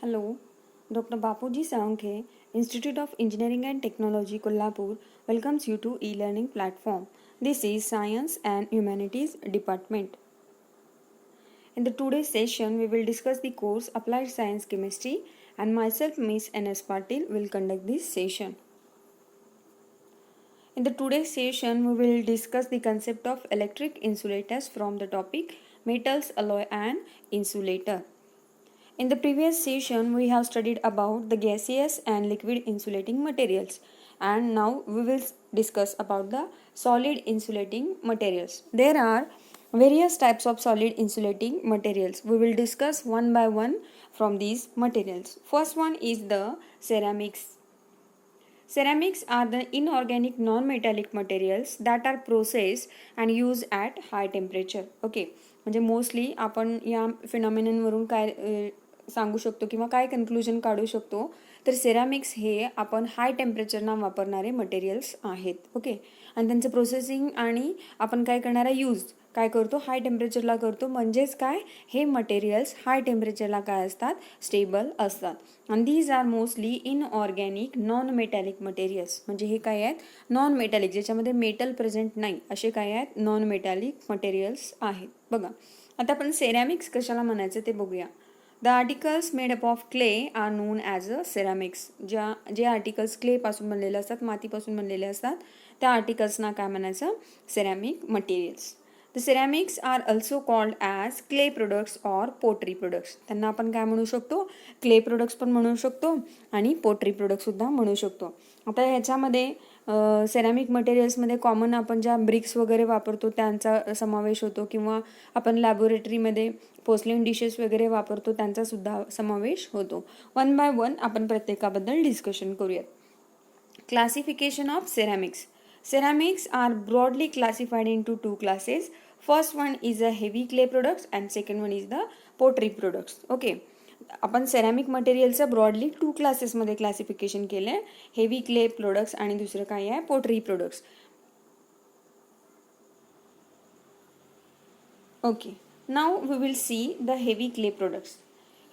Hello, Dr. Bapuji Sankhe, Institute of Engineering and Technology, Kolhapur, welcomes you to e-learning platform. This is Science and Humanities Department. In the today's session, we will discuss the course Applied Science Chemistry, and myself, Miss N.S. Patil, will conduct this session. In the today's session, we will discuss the concept of electric insulators from the topic Metals, Alloy and Insulator. In the previous session, we have studied about the gaseous and liquid insulating materials, and now we will discuss about the solid insulating materials. There are various types of solid insulating materials. We will discuss one by one from these materials. First one is the ceramics. Ceramics are the inorganic non-metallic materials that are processed and used at high temperature. Okay, म्हणजे mostly आपण या फिनॉमिननवरून काय सांगू शकतो किंवा काय conclusion काढू शकतो, तर सेरामिक्स हे आपण हाय टेम्परेचरना वापरणारे मटेरियल्स आहेत. ओके, आणि त्यांचं प्रोसेसिंग आणि आपण काय करणारा यूज काय करतो, हाय टेम्परेचरला करतो. म्हणजेच काय, हे मटेरियल्स हाय टेम्परेचरला काय असतात, स्टेबल असतात. आणि these are mostly inorganic non metallic materials. म्हणजे हे काय आहेत, नॉन मेटॅलिक, ज्याच्यामध्ये मेटल प्रेझेंट नाही असे काय आहेत, नॉन मेटॅलिक मटेरियल्स आहेत. बघा, आता आपण सेरॅमिक्स कशाला म्हणायचं ते बघूया. The articles made up of clay are known as a ceramics. जे आर्टिकल्स क्लेपासून बनलेले असतात, मातीपासून बनलेले असतात, त्या आर्टिकल्सना काय म्हणायचं, ceramic materials. The ceramics are also called as clay products or pottery products. त्यांना आपण काय म्हणू शकतो, क्ले प्रोडक्ट्स पण म्हणू शकतो आणि पोट्री प्रोडक्ट सुद्धा म्हणू शकतो. आता ह्याच्यामध्ये सेरॅमिक मटेरियल्समध्ये कॉमन आपण ज्या ब्रिक्स वगैरे वापरतो त्यांचा समावेश होतो, किंवा आपण लॅबोरेटरीमध्ये पोर्सलिन डिशेस वगैरे वापरतो त्यांचा सुद्धा समावेश होतो. वन बाय वन आपण प्रत्येकाबद्दल डिस्कशन करूयात. Classification of ceramics. Ceramics are broadly classified into two classes. First one is the heavy clay products and second one is the pottery products. Okay, आपण सेरॅमिक मटेरियलचं ब्रॉडली टू क्लासेसमध्ये classification केलं आहे, heavy clay products आणि दुसरं काय आहे, pottery products. Okay, now we will see the heavy clay products.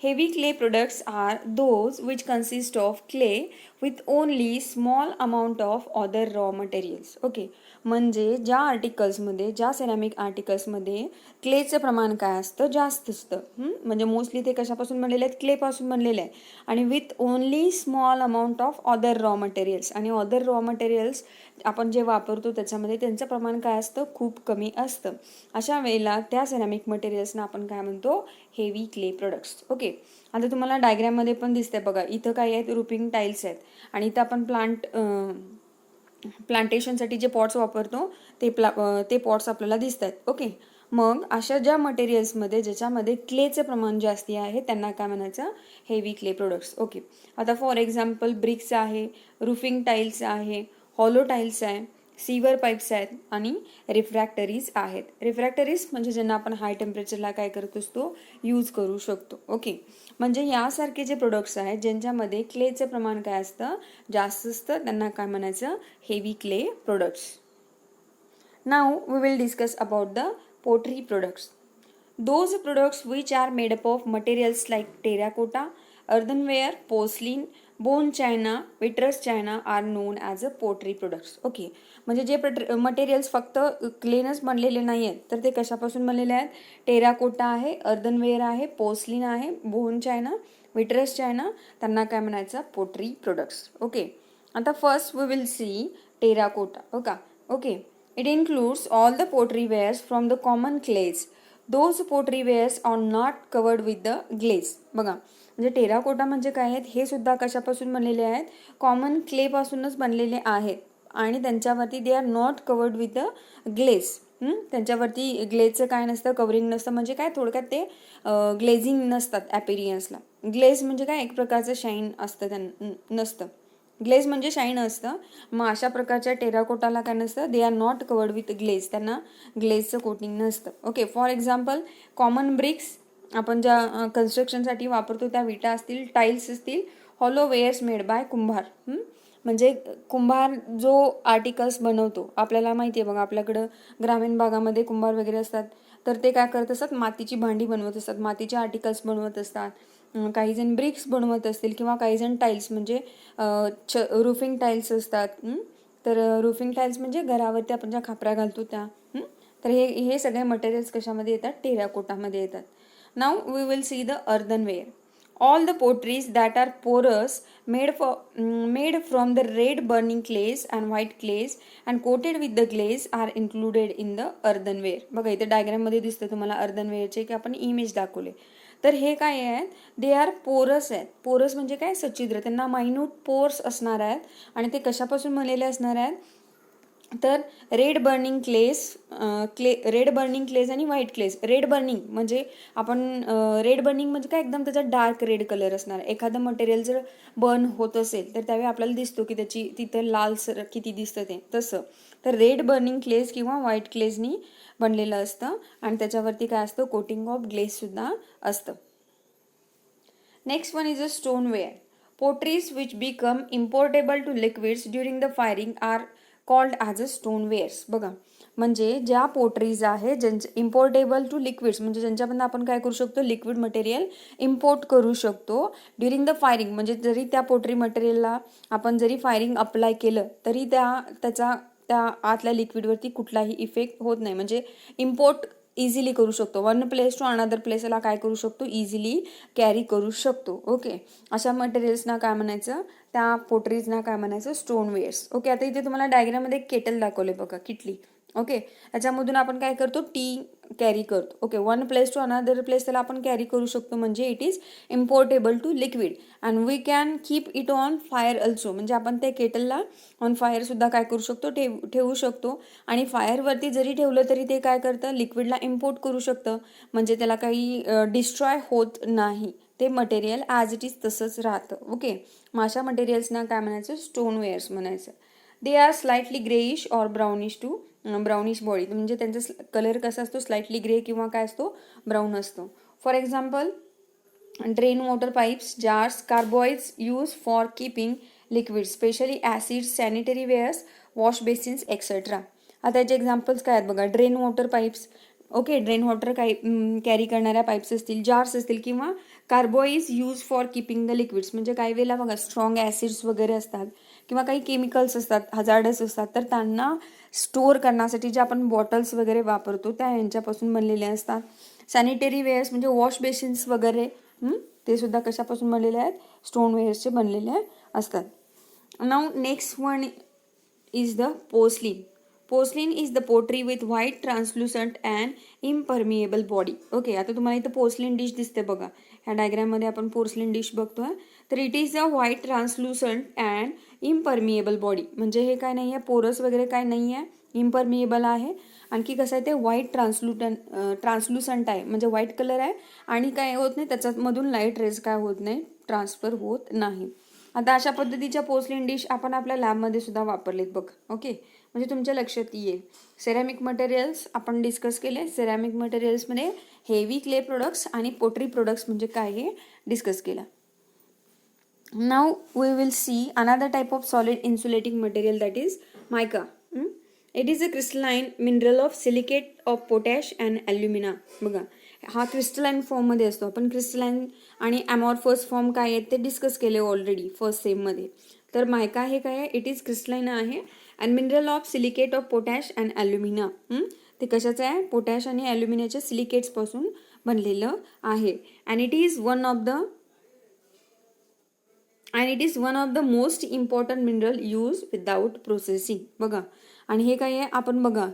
Heavy clay products are those which consist of clay with only small amount of other raw materials. Okay, म्हणजे ज्या आर्टिकल्समध्ये, ज्या सेरॅमिक आर्टिकल्समध्ये क्लेचं प्रमाण काय असतं, जास्त असतं. म्हणजे मोस्टली ते कशापासून बनलेले आहेत, क्लेपासून बनलेले आहे, आणि with only small amount of other raw materials. आणि अदर रॉ मटेरियल्स आपण जे वापरतो त्याच्यामध्ये त्यांचं प्रमाण काय असतं, खूप कमी असतं. अशा वेळेला त्या सेरॅमिक मटेरियल्सना आपण काय म्हणतो, हेवी क्ले प्रोडक्ट्स. ओके, आता तुम्हाला डायग्राममध्ये पण दिसतंय बघा, इथं काय आहेत, रुपिंग टाईल्स आहेत, आणि इथं आपण प्लांटेशनसाठी जे पॉट्स वापरतो ते पॉट्स आपल्याला दिसत आहेत. ओके, मग अशा ज्या मटेरियल्समध्ये ज्याच्यामध्ये क्लेचं प्रमाण जास्ती आहे त्यांना काय म्हणायचं, हेवी क्ले प्रोडक्ट्स. ओके, आता फॉर एक्झाम्पल ब्रिक्स आहे, रुफिंग टाईल्स आहे, हॉलो टाईल्स आहे, सीवर पाईप्स आहेत आणि रिफ्रॅक्टरीज आहेत. रिफ्रॅक्टरीज म्हणजे ज्यांना आपण हाय टेम्परेचरला काय करत असतो, यूज करू शकतो. ओके, म्हणजे यासारखे जे प्रोडक्ट्स आहेत ज्यांच्यामध्ये क्लेचं प्रमाण काय असतं, जास्त असतं, त्यांना काय म्हणायचं, heavy clay products. Now we will discuss about the pottery products. Those products which are made up of materials like terracotta, earthenware, porcelain, bone china, vitreous china are known as a pottery products. Okay, म्हणजे जे materials फक्त क्लेनच बनलेले नाही आहेत, तर ते कशापासून बनलेले आहेत, टेराकोटा आहे, अर्धनवेअर आहे, पोर्सलिन आहे, बोन चायना, विट्रस चायना, त्यांना काय म्हणायचं, पोटरी प्रोडक्ट्स. ओके, आता first we will see terracotta. Okay, it includes all the pottery wares from the common clays. Those pottery wares are not covered with the glaze. बघा, म्हणजे terracotta म्हणजे काय आहेत, हे सुद्धा कशापासून बनलेले आहेत, कॉमन क्लेपासूनच बनलेले आहेत, आणि त्यांच्यावरती they are not covered with the glaze. त्यांच्यावरती ग्लेजचं काय नसतं, कवरिंग नसतं. म्हणजे काय, थोडक्यात ते ग्लेझिंग नसतात ॲपेरियन्सला. ग्लेज म्हणजे काय, एक प्रकारचं शाईन असतं, त्यांना नसतं. ग्लेज म्हणजे शाईन असतं. मग अशा प्रकारच्या टेराकोटाला काय नसतं, they are not covered with glaze, त्यांना ग्लेजचं कोटिंग नसतं. Okay, for example common bricks आपण ज्या कन्स्ट्रक्शनसाठी वापरतो, त्या विटा असतील, टाईल्स असतील, हॉलो वेअर्स मेड बाय कुंभार. म्हणजे कुंभार जो आर्टिकल्स बनवतो, आपल्याला माहिती आहे बघा, आपल्याकडं ग्रामीण भागामध्ये कुंभार वगैरे असतात, तर ते काय करत असतात, मातीची भांडी बनवत असतात, मातीचे आर्टिकल्स बनवत असतात. काही जण ब्रिक्स बनवत असतील किंवा काही जण टाईल्स म्हणजे रुफिंग टाईल्स असतात. तर रुफिंग टाईल्स म्हणजे घरावरती आपण ज्या खापऱ्या घालतो त्या. तर हे सगळे मटेरियल्स कशामध्ये येतात? टेराकोटामध्ये येतात. Now we will see the earthenware. All the potteries that are porous made from the red burning clays and white clays and coated with the glaze are included in the earthenware. बघा इथे डायग्राममध्ये दिसतं तुम्हाला earthenwareचे की आपण image दाखवले. तर हे काय आहेत? दे आर पोरस आहेत. पोरस म्हणजे काय? सच्छिद्र. त्यांना मायन्यूट पोर्स असणार आहेत आणि ते कशापासून बनलेले असणार आहेत? तर रेड बर्निंग क्लेज आणि व्हाईट क्लेज. रेड बर्निंग म्हणजे आपण रेड बर्निंग म्हणजे काय? एकदम त्याचा डार्क रेड कलर असणार. एखादं मटेरियल जर बर्न होत असेल तर त्यावेळी आपल्याला दिसतो की त्याची तिथं लालसर किती दिसतं ते तसं. तर रेड बर्निंग क्लेज किंवा व्हाईट क्लेजनी बनलेलं असतं आणि त्याच्यावरती काय असतं? कोटिंग ऑफ ग्लेज सुद्धा असतं. Next one is a stoneware. Potteries which become importable to liquids during the firing are called as a stonewares. बघा म्हणजे ज्या पोटरीज आहे ज्यांचे इम्पोर्टेबल टू लिक्विड्स म्हणजे ज्यांच्यापर्यंत आपण काय करू शकतो? लिक्विड मटेरियल इम्पोर्ट करू शकतो ड्युरिंग द फायरिंग. म्हणजे जरी त्या पोटरी मटेरियलला आपण जरी फायरिंग अप्लाय केलं तरी त्या आतल्या लिक्विडवरती कुठलाही इफेक्ट होत नाही. म्हणजे इम्पोर्ट इझिली करू शकतो. वन प्लेस टू अनदर प्लेसला काय करू शकतो? इझिली कॅरी करू शकतो. ओके, अशा मटेरियल्सना काय म्हणायचं? त्या पोटरीजना काय म्हणायचं? स्टोनवेअर्स. ओके, आता इथे तुम्हाला डायग्राममध्ये केटल दाखवले बघा, किटली. ओके, याच्यामधून आपण काय करतो? टी कॅरी करतो. Okay, one place to another place त्याला आपण कॅरी करू शकतो म्हणजे it is importable to liquid and we can keep it on fire also. म्हणजे आपण त्या केटलला ऑन फायर सुद्धा काय करू शकतो? ठेवू शकतो आणि फायरवरती जरी ठेवलं तरी ते काय करतं? लिक्विडला इम्पोर्ट करू शकतं. म्हणजे त्याला काही डिस्ट्रॉय होत नाही. ते मटेरियल ॲज इट इज तसंच राहतं. ओके, मग अशा मटेरियल्सना काय म्हणायचं? स्टोनवेअर्स म्हणायचं. They are slightly greyish or brownish body. म्हणजे त्यांचा कलर कसा असतो? स्लाइटली ग्रे किंवा काय असतो? ब्राऊन असतो. For example drain water pipes, jars, carboys use for keeping liquid specially acids, sanitary wares, wash basins etcetera. आता याचे एक्झाम्पल्स काय आहेत बघा? Drain water pipes. Okay, drain water carry करणाऱ्या पाईप्स असतील, जार्स असतील किंवा carboys use for keeping the liquids. म्हणजे काही वेळेला बघा स्ट्रॉंग ॲसिड्स वगैरे असतात किंवा काही केमिकल्स असतात, हजार्डस असतात, तर त्यांना स्टोअर करण्यासाठी जे आपण बॉटल्स वगैरे वापरतो त्या यांच्यापासून बनलेले असतात. सॅनिटरी वेअर्स म्हणजे वॉश बेसिन्स वगैरे ते सुद्धा कशापासून बनलेले आहेत? स्टोनवेअर्सचे बनलेले असतात. Now next one is the porcelain. Porcelain is the pottery with white translucent and impermeable body. Okay, आता तुम्हाला इथं पोर्सलिन डिश दिसते बघा. ह्या डायग्राममध्ये आपण पोर्सलिन डिश बघतोय. तर it is a white translucent and impermeable body. म्हणजे हे काय नाही आहे? पोरस वगैरे काय नाही आहे, इम्परमिएबल आहे. आणखी कसं आहे? ते व्हाईट ट्रान्सल्युसंट आहे म्हणजे व्हाईट कलर आहे आणि काय होत नाही त्याच्यामधून लाईट रेज काय होत नाही? ट्रान्सफर होत नाही. आता अशा पद्धतीच्या पोर्सलिन डिश आपण आपल्या लॅबमध्ये सुद्धा वापरलेत बघ. ओके, म्हणजे तुमच्या लक्षात येईल. सेरॅमिक मटेरियल्स आपण डिस्कस केले. सेरॅमिक मटेरियल्समध्ये हेवी क्ले प्रोडक्ट्स आणि पोटरी प्रोडक्ट्स म्हणजे काय हे डिस्कस केलं. Now we will see another type of solid insulating material that is mica. It is a crystalline mineral of silicate of potash and alumina. बघा हा crystalline फॉर्ममध्ये असतो. आपण क्रिस्टलाइन आणि ॲमॉर्फस फॉर्म काय आहेत ते डिस्कस केले ऑलरेडी फर्स्ट सेममध्ये. तर मायका हे काय आहे? इट इज क्रिस्टलाइन आहे and mineral of silicate of potash and ॲल्युमिना. ते कशाचं आहे? पोटॅश आणि ॲल्युमिनाच्या सिलिकेट्सपासून बनलेलं आहे. And it is one of the most important mineral use without processing. बघा आणि हे काय आहे? आपण बघा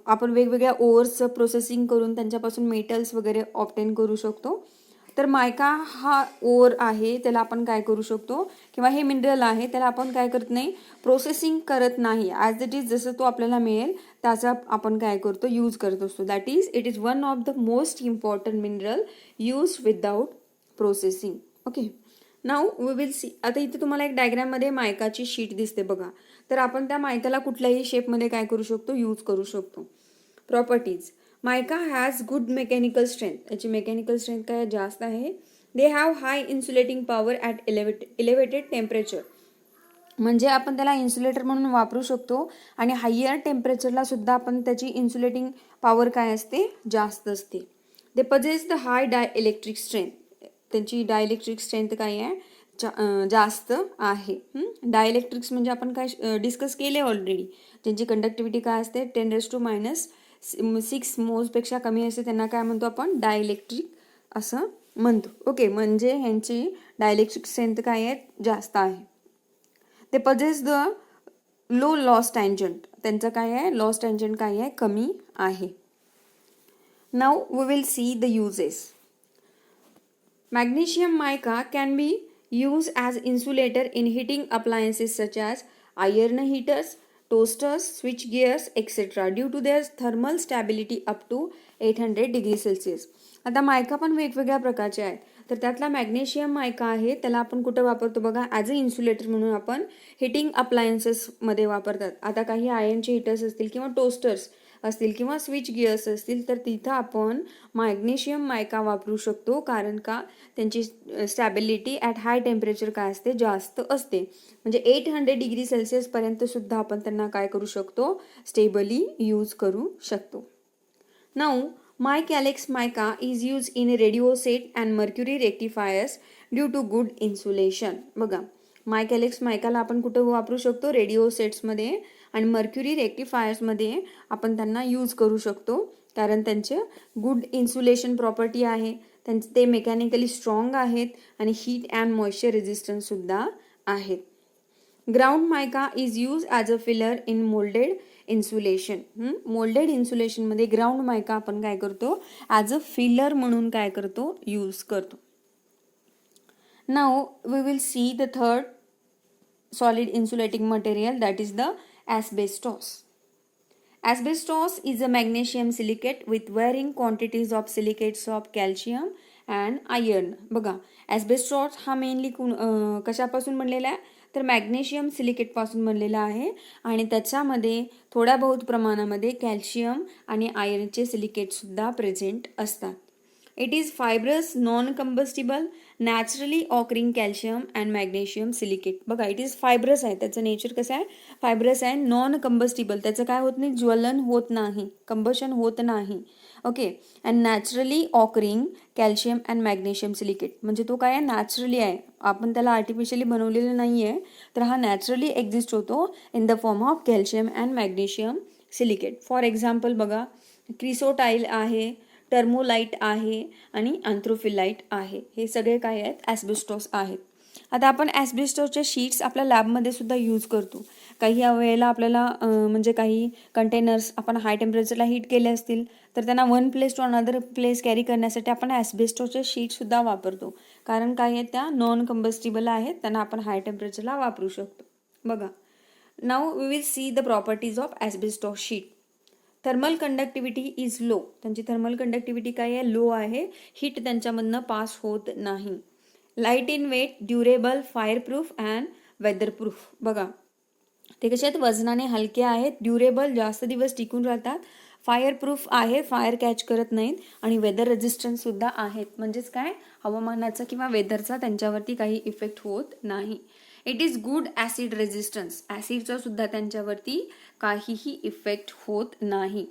आपण वेगवेगळ्या ओअर्सचं प्रोसेसिंग करून त्यांच्यापासून मेटल्स वगैरे ऑब्टेन करू शकतो. तर मायका हा ओअर आहे त्याला आपण काय करू शकतो? किंवा हे मिनरल आहे त्याला आपण काय करत नाही? प्रोसेसिंग करत नाही. ॲज इट इज जसं तो आपल्याला मिळेल त्याचा आपण काय करतो? यूज करत असतो. That is it is one of the most important mineral use without processing. Okay, now we will see. आता इथे तुम्हाला एक डायग्राममध्ये मायकाची शीट दिसते बघा. तर आपण त्या मायकाला कुठल्याही शेपमध्ये काय करू शकतो? यूज करू शकतो. Properties. Mica has good mechanical strength. याची मेकॅनिकल स्ट्रेंथ काय जास्त आहे. They have high insulating power at elevated temperature. म्हणजे आपण त्याला इन्सुलेटर म्हणून वापरू शकतो आणि हायर टेम्परेचरला सुद्धा आपण त्याची इन्सुलेटिंग पॉवर काय असते? जास्त असते. They possess the high dielectric strength. त्यांची डायइलेक्ट्रिक स्ट्रेंथ काय आहे, जास्त आहे. डायइलेक्ट्रिक्स म्हणजे आपण काय डिस्कस केले ऑलरेडी. त्यांची कंडक्टिव्हिटी काय असते 10⁻⁶ मोजपेक्षा कमी असते, त्यांना काय म्हणतो आपण, डायइलेक्ट्रिक असं म्हणतो. ओके, म्हणजे ह्यांची डायइलेक्ट्रिक स्ट्रेंथ काय आहे, जास्त आहे. ते possess the low loss tangent, त्यांचं काय आहे, लॉस टँजंट काय आहे, कमी आहे. Now we will see the uses. Magnesium mica can be used as insulator in heating appliances such as iron heaters, toasters, switch gears, etc. due to their thermal stability up to 800 degree Celsius. आता मायका पण वेगवेगळ्या प्रकारचे आहेत. तर त्यातला magnesium मायका आहे, त्याला आपण कुठं वापरतो बघा, ॲज अ इन्सुलेटर म्हणून आपण हिटिंग अप्लायन्सेसमध्ये वापरतात. आता काही आयर्नचे हिटर्स असतील किंवा टोस्टर्स असतील किंवा स्विच गिअर्स असतील, तर तिथं आपण मॅग्नेशियम मायका वापरू शकतो. कारण का, त्यांची स्टॅबिलिटी ॲट हाय टेम्परेचर काय असते, जास्त असते. म्हणजे 800 डिग्री सेल्सिअसपर्यंत सुद्धा आपण त्यांना काय करू शकतो, स्टेबली यूज करू शकतो. Now micalex mica is use in radio set and mercury rectifiers due to good insulation. बघा, मायकॅलेक्स मायकाला आपण कुठं वापरू शकतो, रेडिओ सेट्समध्ये आणि मर्क्युरी रेक्टिफायर्समध्ये आपण त्यांना यूज करू शकतो. कारण त्यांचे गुड इन्सुलेशन प्रॉपर्टी आहे, ते मेकॅनिकली स्ट्रॉंग आहेत आणि हीट अँड मॉइश्चर रेजिस्टन्स सुद्धा आहेत. Ground mica is use as a filler in moulded insulation. Moulded इन्सुलेशनमध्ये ग्राउंड मायका आपण काय करतो, ॲज अ फिलर म्हणून काय करतो, यूज करतो. Now we will see the third solid insulating material, that is the asbestos. Asbestos is a magnesium silicate with varying quantities of silicates of calcium and iron. बघा, asbestos हा mainly कशापासून बनलेला आहे, तर मॅग्नेशियम सिलिकेट पासून बनलेला आहे आणि त्याच्यामध्ये थोड्या बहुत प्रमाणामध्ये कॅल्शियम आणि आयर्नचे सिलिकेट सुद्धा प्रेझेंट असतात. It is fibrous, non-combustible, naturally occurring calcium and magnesium silicate. बघा, इट इज फायब्रस आहे, त्याचं नेचर कसं आहे, फायब्रस आहे, नॉन कंबस्टिबल, त्याचं काय होत नाही, ज्वलन होत नाही, कंबशन होत नाही. Okay, and naturally occurring calcium and magnesium silicate, म्हणजे तो काय आहे, नॅचरली आहे, आपण त्याला आर्टिफिशियली बनवलेलं नाही आहे, तर हा नॅचरली एक्झिस्ट होतो in the form of calcium and magnesium silicate. For example बघा, क्रिसोटाईल आहे, टर्मोलाइट आहे आणि अँथ्रोफिलाइट आहे, हे सगळे काय आहेत, ॲस्बेस्टॉस आहेत. आता आपण ॲस्बेस्टॉसचे शीट्स आपल्या लॅबमध्ये सुद्धा यूज करतो. काही वेळेला आपल्याला म्हणजे काही कंटेनर्स आपण हाय टेम्परेचरला हीट केले असतील, तर त्यांना one place to another place carry करण्यासाठी आपण ॲस्बेस्टॉसचे शीटसुद्धा वापरतो. कारण काय आहे, त्या नॉन कंबस्टिबल आहेत, त्यांना आपण हाय टेम्परेचरला वापरू शकतो. बघा, now we will see the properties of asbestos sheet. Thermal conductivity is low, त्यांची थर्मल कंडक्टिव्हिटी काय आहे, लो आहे, हीट त्यांच्यामधनं पास होत नाही. Light in weight, durable, fireproof and weatherproof. बघा, ते कसे आहेत, वजनाने हलके आहेत, ड्युरेबल, जास्त दिवस टिकून राहतात, फायरप्रूफ आहे, फायर कॅच करत नाहीत आणि वेदर रेजिस्टन्स सुद्धा आहेत. म्हणजेच काय, हवामानाचा किंवा वेदरचा त्यांच्यावरती काही इफेक्ट होत नाही. It is good acid resistance, ॲसिडचा सुद्धा त्यांच्यावरती काहीही इफेक्ट होत नाही.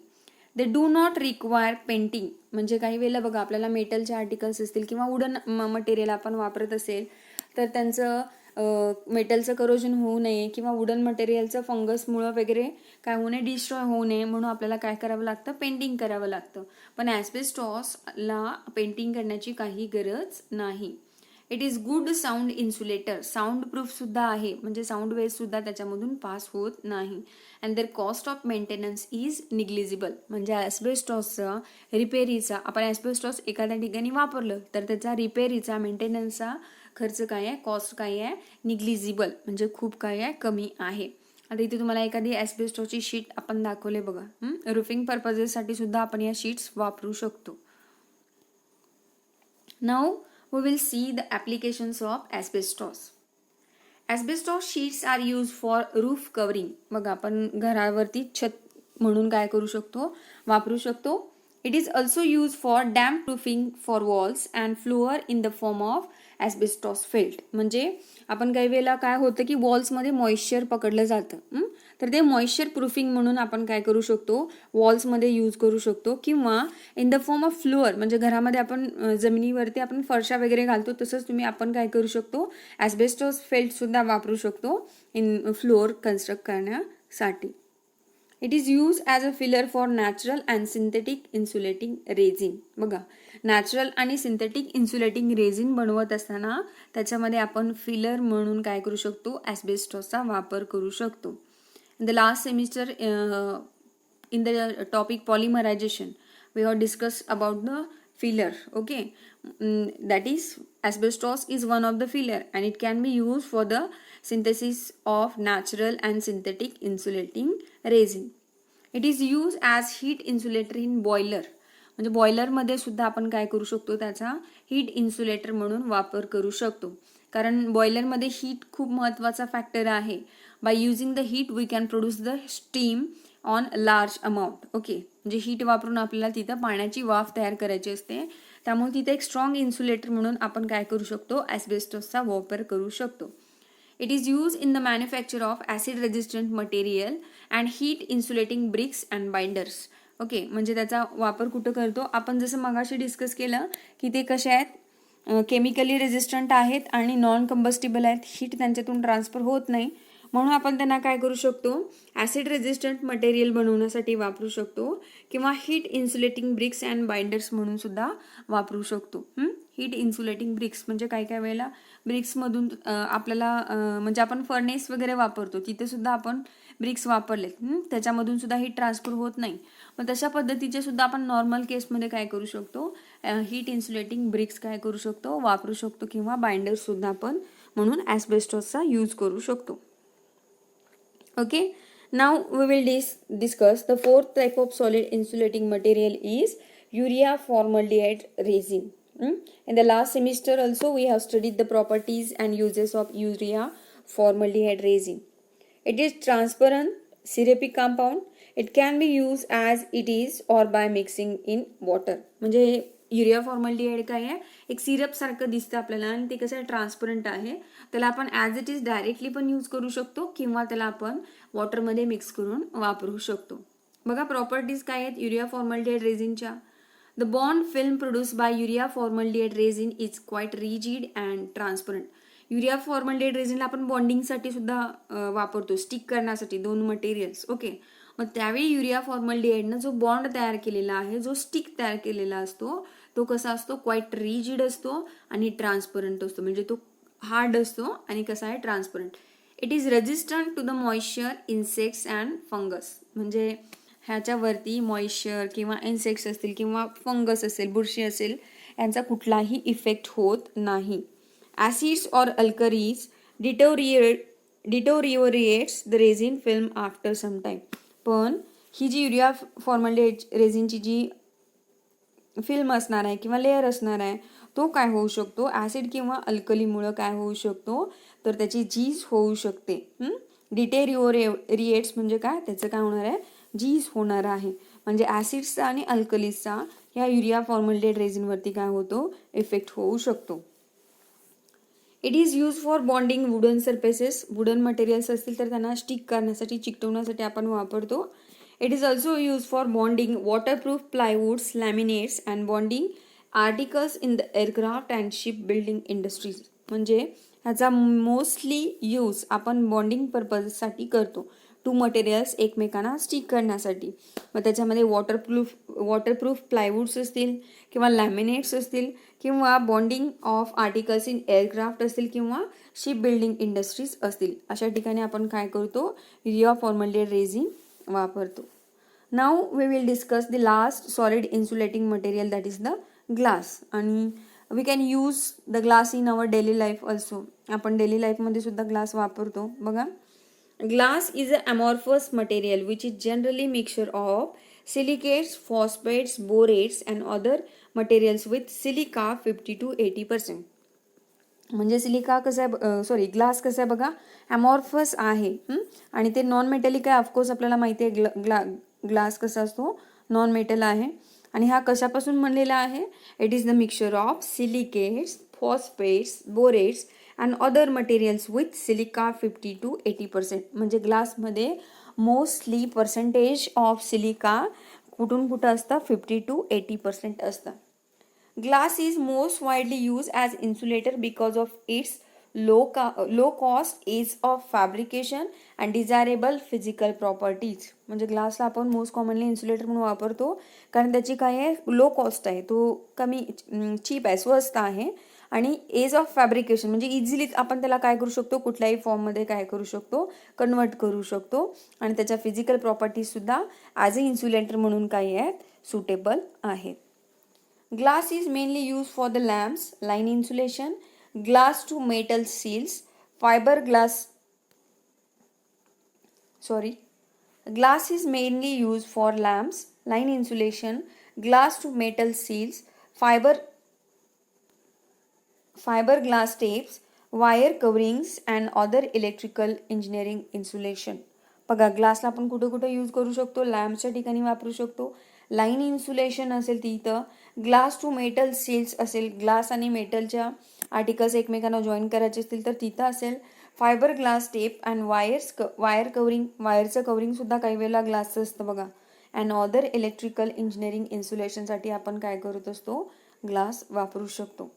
They do not require painting, म्हणजे काही वेळेला बघा, आपल्याला मेटलचे आर्टिकल्स असतील किंवा वुडन मटेरियल आपण वापरत असेल, तर त्यांचं मेटलचं करोजन होऊ नये किंवा वुडन मटेरियलचं फंगसमुळं वगैरे काय होऊ नये, डिस्ट्रॉय होऊ नये, म्हणून आपल्याला काय करावं लागतं, पेंटिंग करावं लागतं. पण ॲस्बेस्टॉसला पेंटिंग करण्याची काही गरज नाही. It is good sound insulator, sound proof सुद्धा आहे, म्हणजे साऊंड वेव्ह सुद्धा त्याच्यामधून पास होत नाही. And their cost of maintenance is negligible, म्हणजे ॲस्बेस्टॉसचा रिपेरीचा, आपण ॲस्बेस्टॉस एखाद्या ठिकाणी वापरलं तर त्याचा रिपेरीचा, मेंटेनन्सचा खर्च काय आहे, कॉस्ट काय आहे, निग्लिजिबल, म्हणजे खूप काय आहे, कमी आहे. आता इथे तुम्हाला एखादी ॲस्बेस्टॉसची शीट आपण दाखवले बघा, रूफिंग पर्पजेससाठी सुद्धा आपण या शीट्स वापरू शकतो. Now we will see the applications of asbestos. Asbestos sheets are used for roof covering. बघा, आपण घरावरती छत म्हणून काय करू शकतो, वापरू शकतो. It is also used for damp proofing for walls and floor in the form of asbestos felt. म्हणजे आपण काही वेळेला काय होतं की वॉल्समध्ये मॉइश्चर पकडलं जातं, तर ते मॉइश्चर प्रूफिंग म्हणून आपण काय करू शकतो, वॉल्समध्ये यूज करू शकतो, किंवा in the form of floor, म्हणजे घरामध्ये आपण जमिनीवरती आपण फरशा वगैरे घालतो तसंच आपण काय करू शकतो, ॲस्बेस्टॉस फेल्टसुद्धा वापरू शकतो इन फ्लोअर कन्स्ट्रक्ट करण्यासाठी. It is use as a filler for natural and synthetic insulating resin. बघा, नॅचरल आणि सिंथेटिक इन्सुलेटिंग रेझिन बनवत असताना त्याच्यामध्ये आपण फिलर म्हणून काय करू शकतो, ॲस्बेस्टॉसचा वापर करू शकतो. In the last semester in the topic polymerization we have discussed about the filler. Okay, that is asbestos is one of the filler and it can be used for the synthesis of natural and synthetic insulating resin. It is used as heat insulator in boiler. म्हणजे बॉयलरमध्ये सुद्धा आपण काय करू शकतो, त्याचा heat insulator म्हणून वापर करू शकतो, कारण बॉयलरमध्ये हीट खूप महत्त्वाचा फॅक्टर आहे. By using the heat we can produce the steam on large amount. Okay, म्हणजे हीट वापरून आपल्याला तिथं पाण्याची वाफ तयार करायची असते, त्यामुळे तिथे एक स्ट्रॉंग इन्सुलेटर म्हणून आपण काय करू शकतो, ॲस्बेस्टॉसचा वापर करू शकतो. It is use in the manufacture of acid resistant material and heat insulating bricks and binders. Okay, म्हणजे त्याचा वापर कुठं करतो आपण, जसं मगाशी डिस्कस केलं की ते कसे आहेत, केमिकली रेजिस्टंट आहेत आणि नॉन कंबस्टिबल आहेत, हीट त्यांच्यातून ट्रान्सफर होत नाही, म्हणून आपण त्यांना काय करू शकतो, ॲसिड रेजिस्टंट मटेरियल बनवण्यासाठी वापरू शकतो, किंवा heat insulating bricks and binders म्हणून सुद्धा वापरू शकतो. हीट इन्सुलेटिंग ब्रिक्स म्हणजे काय काय वेळेला ब्रिक्समधून आपल्याला म्हणजे आपण फर्नेस वगैरे वापरतो, तिथे सुद्धा आपण ब्रिक्स वापरलेत, त्याच्यामधून सुद्धा हीट ट्रान्सफर होत नाही, मग तशा पद्धतीचे सुद्धा आपण नॉर्मल केसमध्ये काय करू शकतो, हीट इन्सुलेटिंग ब्रिक्स काय करू शकतो, वापरू शकतो, किंवा बाइंडर्स सुद्धा आपण म्हणून ॲस्बेस्टॉसचा यूज करू शकतो. Okay, now we will discuss the fourth type of solid insulating material is urea formaldehyde resin. In the last semester also we have studied the properties and uses of urea formaldehyde resin. It is transparent, syrupy compound. It can be used as it is or by mixing in water. म्हणजे urea formaldehyde काय आहे, एक syrup सारखं दिसतं आपल्याला आणि ते कसं ट्रान्सपरंट आहे, त्याला आपण ॲज इट इज डायरेक्टली पण यूज करू शकतो, किंवा त्याला आपण वॉटरमध्ये मिक्स करून वापरू शकतो. बघा प्रॉपर्टीज काय आहेत युरिया फॉर्मल्डिहाइड रेझिनच्या. The bond film produce by urea formaldehyde resin is quite rigid and transparent. Urea formaldehyde रेझिनला आपण बॉन्डिंगसाठी सुद्धा वापरतो, स्टिक करण्यासाठी दोन मटेरियल्स. ओके, मग त्यावेळी युरिया फॉर्मल्डिहाइडनं जो बॉन्ड तयार केलेला आहे, जो स्टिक तयार केलेला असतो, तो कसा असतो, क्वाईट रिजिड असतो आणि ट्रान्सपरंट असतो, म्हणजे तो हार्ड असतो आणि कसा आहे, transparent. It is resistant to the moisture, insects and fungus. म्हणजे ह्याच्यावरती मॉइश्चर किंवा इन्सेक्ट्स असतील किंवा फंगस असेल, बुरशी असेल, यांचा कुठलाही इफेक्ट होत नाही. Acids or alkalies deteriorates the resin film after some time. पण ही जी युरिया फॉर्मल्डिहाइड रेझिनची जी फिल्म असणार आहे किंवा लेअर असणार आहे, तो काय होऊ शकतो, ॲसिड किंवा अल्कलीमुळं काय होऊ शकतो, तर त्याची झीज होऊ शकते. डिटेरिओरिएट्स म्हणजे काय, त्याचं काय होणार आहे, झीज होणार आहे. म्हणजे ॲसिड्सचा आणि अल्कलीजचा ह्या युरिया फॉर्मल्डिहाइड रेझिनवरती काय होतो, इफेक्ट होऊ शकतो. It is use for bonding wooden surfaces. Wooden materials असतील तर त्यांना स्टिक करण्यासाठी, चिकटवण्यासाठी आपण वापरतो. It is also used for bonding waterproof plywoods, laminates and bonding articles in the aircraft and shipbuilding industries. म्हणजे ह्याचा मोस्टली यूज आपण बॉन्डिंग पर्पजसाठी करतो, टू मटेरियल्स एकमेकांना स्टिक करण्यासाठी. मग त्याच्यामध्ये वॉटरप्रूफ प्लायवूड्स असतील किंवा लॅमिनेट्स असतील किंवा bonding of articles in aircraft असतील किंवा शिप बिल्डिंग इंडस्ट्रीज असतील, अशा ठिकाणी आपण काय करतो, युरिया फॉर्मल्डिहाइड रेझिन वापरतो. Now we will discuss the last solid insulating material that is the glass. आणि we can use the glass in our daily life also. आपण डेली लाईफमध्ये सुद्धा ग्लास वापरतो. बघा, glass is a amorphous material which is generally mixture of silicates, phosphates, borates and other materials with silica 50 to 80%. म्हणजे silica कसं आहे, glass कसं आहे बघा, ॲमॉर्फस आहे आणि ते नॉन मेटलिक आहे. ऑफकोर्स आपल्याला माहिती आहे ग्लास कसा असतो, नॉन मेटल आहे. आणि हा कशापासून बनलेला आहे, it is the mixture of silicates, phosphates, borates and other materials with silica 50 to 80%. म्हणजे ग्लासमध्ये मोस्टली पर्सेंटेज ऑफ सिलिका कुठून कुठं असतं 50 to 80% असतं. Glass is most widely use as insulator because of its low cost ease of fabrication and desirable physical properties. म्हणजे ग्लासला आपण most commonly insulator म्हणून वापरतो कारण त्याची काय आहे, लो कॉस्ट आहे, तो कमी चीप आहे, स्वस्त आहे. आणि एज ऑफ फॅब्रिकेशन म्हणजे इझिली आपण त्याला काय करू शकतो, कुठल्याही फॉर्ममध्ये काय करू शकतो, कन्वर्ट करू शकतो. आणि त्याच्या फिजिकल प्रॉपर्टीजसुद्धा ॲज अ इन्सुलेटर म्हणून काय आहेत, सुटेबल आहेत. Glass is mainly used for the lamps, line insulation, glass to metal seals, fiberglass. Glass is mainly used for lamps, line insulation, glass to metal seals, fiberglass tapes, wire coverings and other electrical engineering insulation. बघा ग्लासला आपण कुठं कुठं use करू शकतो, लॅम्पच्या ठिकाणी वापरू शकतो, line insulation असेल तिथं, ग्लास टू मेटल सील्स असेल, ग्लास आणि मेटलच्या आर्टिकल्स एकमेकांना जॉईन करायचे असतील तर तिथं असेल, fibre glass tape and wire covering, वायरचं कवरिंगसुद्धा काही वेळेला ग्लासचं असतं बघा. अँड अदर इलेक्ट्रिकल इंजिनिअरिंग इन्सुलेशनसाठी आपण काय करत असतो, ग्लास वापरू शकतो.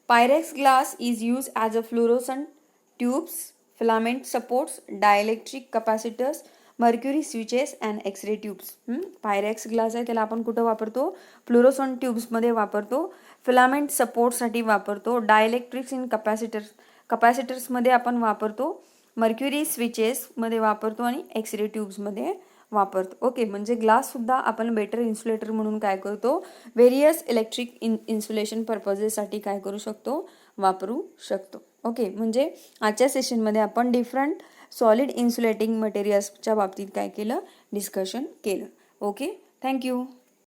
Pyrex glass is use as a fluorescent tubes, filament supports, dielectric capacitors, mercury switches and X-ray tubes. Pyrex glass आहे त्याला आपण कुठं वापरतो, फ्लोरोसंट ट्यूब्समध्ये वापरतो, फिलामेंट सपोर्टसाठी वापरतो, डायलेक्ट्रिक्स इन कपॅसिटर्समध्ये आपण वापरतो, मर्क्युरी स्विचेसमध्ये वापरतो आणि एक्सरे ट्यूब्समध्ये वापरतो. ओके, म्हणजे ग्लाससुद्धा आपण बेटर इन्सुलेटर म्हणून काय करतो, व्हेरियस इलेक्ट्रिक इन्सुलेशन पर्पजेससाठी काय करू शकतो, वापरू शकतो. ओके, म्हणजे आजच्या सेशनमध्ये आपण डिफरंट सॉलिड इन्सुलेटिंग मटेरियल्सच्या बाबतीत काय केलं, डिस्कशन केलं. Okay, thank you.